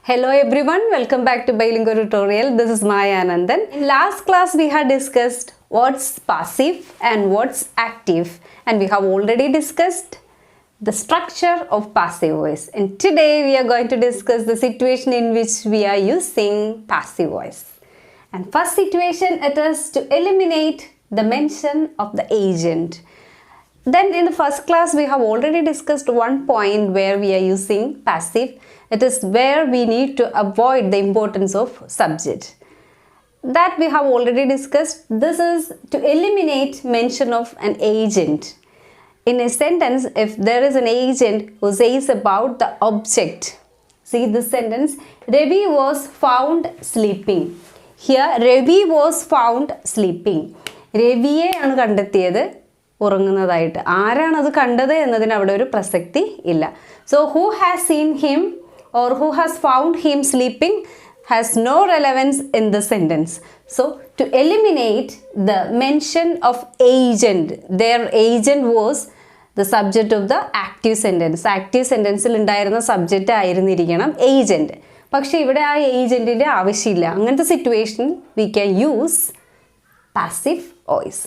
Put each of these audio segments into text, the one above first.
Hello everyone, welcome back to Bilingual Tutorial. This is Maya Anandan. In last class we had discussed what's passive and what's active, and we have already discussed the structure of passive voice. And today we are going to discuss the situation in which we are using passive voice. And first situation, it is to eliminate the mention of the agent. Then in the first class we have already discussed one point where we are using passive. It is where we need to avoid the importance of subject. That we have already discussed. This is to eliminate mention of an agent. In a sentence, if there is an agent who says about the object. See this sentence, Ravi was found sleeping. Here Ravi was found sleeping. രവിയെ ആണ് കണ്ടെത്തിയത് ഉറങ്ങുന്നതായിട്ട്. ആരാണ് അത് കണ്ടത് എന്നതിന് അവിടെ ഒരു പ്രസക്തി ഇല്ല. So who has seen him or who has found him sleeping has no relevance in the sentence. So to eliminate the mention of agent, their agent was the subject of the active sentence. Active sentenceൽ ഉണ്ടായിരുന്ന subject ആയിരുന്നിരിക്കണം agent. പക്ഷേ ഇവിടെ ആ ഏജന്റിന്റെ ആവശ്യമില്ല. അങ്ങനത്തെ situation we can use passive voice.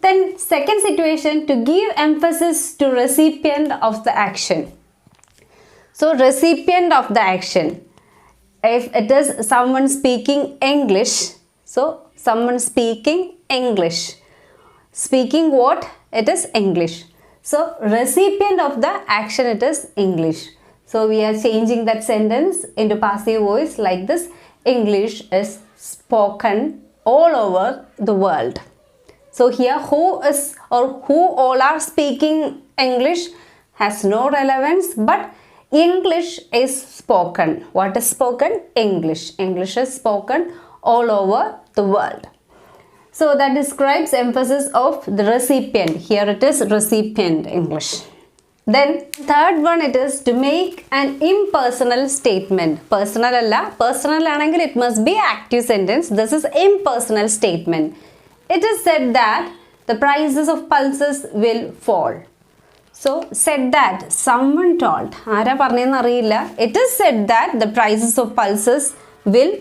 Then second situation, to give emphasis to recipient of the action. So recipient of the action, if it is someone speaking English, so someone speaking English, speaking what? It is English. So recipient of the action, it is English. So we are changing that sentence into passive voice like this. English is spoken all over the world. So here who is or who all are speaking English has no relevance, but English is spoken. What is spoken? English. English is spoken all over the world. So that describes emphasis of the recipient. Here it is recipient English. Then third one, it is to make an impersonal statement. Personal alla. Personal anengil it must be active sentence. This is impersonal statement. It is said that the prices of pulses will fall. So said that, someone told. ആരാ പറഞ്ഞതെന്ന് അറിയില്ല. It is said that the prices of pulses will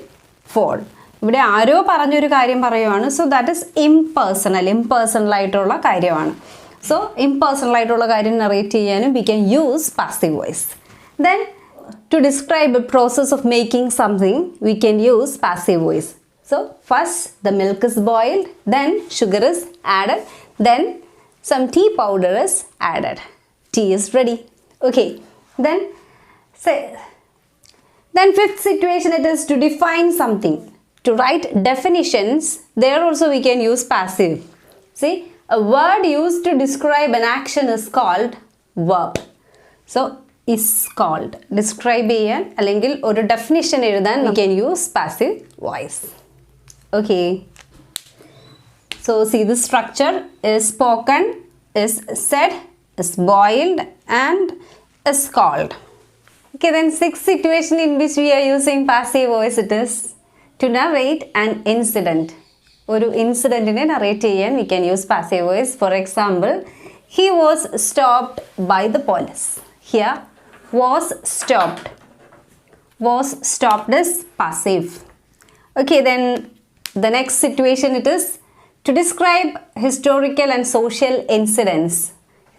fall. ഇവിടെ ആരോ പറഞ്ഞൊരു കാര്യം പറയുവാണ്. So that is impersonal. Impersonal ആയിട്ടുള്ള കാര്യമാണ്. So impersonal ആയിട്ടുള്ള കാര്യം narrate ചെയ്യാനും we can use passive voice. Then to describe a process of making something, we can use passive voice. So first the milk is boiled, then sugar is added, then some tea powder is added. Tea is ready. Okay. Then fifth situation, it is to define something. To write definitions, there also we can use passive. See, a word used to describe an action is called verb. So is called. Describe ചെയ്യാൻ അല്ലെങ്കിൽ ഒരു definition എഴുതാൻ we can use passive voice. Okay. So see, the structure is spoken, is said, is boiled, and is called. Okay, then sixth situation in which we are using passive voice, it is to narrate an incident. ഒരു ഇൻസിഡൻറ്റിനെ narrate ചെയ്യാൻ we can use passive voice. For example, he was stopped by the police. Here, was stopped. Was stopped is passive. Okay, then the next situation, it is to describe historical and social incidents.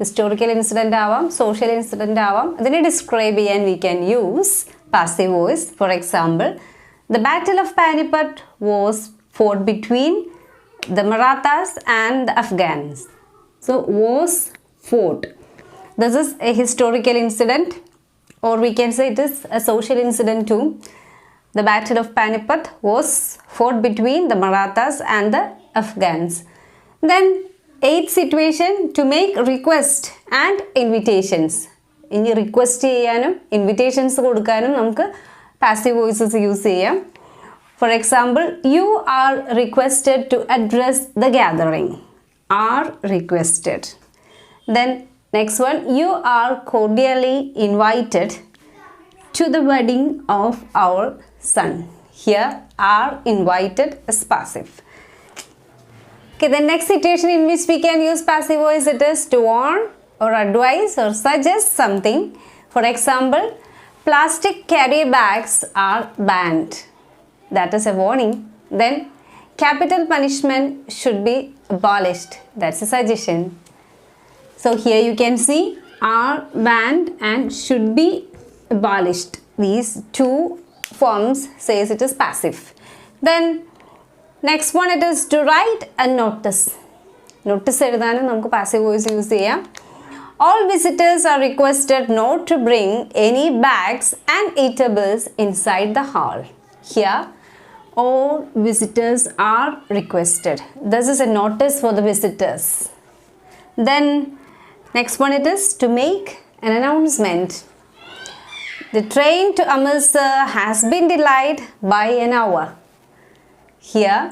Historical incident ആവാം, social incident ആവാം. അതിനെ describe ചെയ്യാൻ we can use passive voice. For example, the Battle of Panipat was fought between the Marathas and the Afghans. So was fought. This is a historical incident, or we can say it is a social incident too. The Battle of Panipat was fought between the Marathas and the Afghans. Then eighth situation, to make request and invitations. ഇനി request ചെയ്യാനും invitations കൊടുക്കാനും നമുക്ക് passive voices use ചെയ്യാം. For example, you are requested to address the gathering. Are requested. Then next one, you are cordially invited to the wedding of our son. Here, are invited is passive. Okay, the next situation in which we can use passive voice, it is to warn or advise or suggest something. For example, plastic carry bags are banned. That is a warning. Then capital punishment should be abolished. That's a suggestion. So here you can see are banned and should be abolished. These two forms says it is passive. Then next one, it is to write a notice. Notice എഴുതാനും നമുക്ക് passive voice use ചെയ്യാം. All visitors are requested not to bring any bags and eatables inside the hall. Here, all visitors are requested. This is a notice for the visitors. Then next one, it is to make an announcement. The train to Amritsar has been delayed by an hour. Here,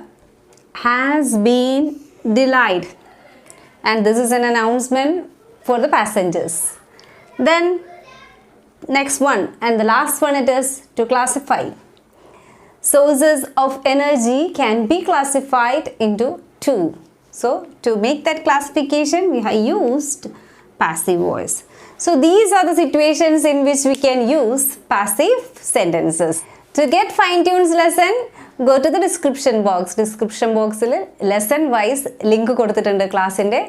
has been delayed, and this is an announcement for the passengers. Then next one, and the last one, it is to classify. Sources of energy can be classified into two. So to make that classification, we have used passive voice. So these are the situations in which we can use passive sentences. To get fine-tuned lesson, go to the description box. Description box lesson wise link കൊടുത്തിട്ടുണ്ട് classന്റെ.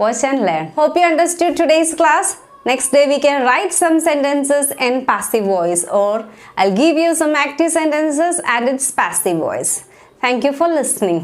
Watch and learn. Hope you understood today's class. Next day we can write some sentences in passive voice, or I'll give you some active sentences and its passive voice. Thank you for listening.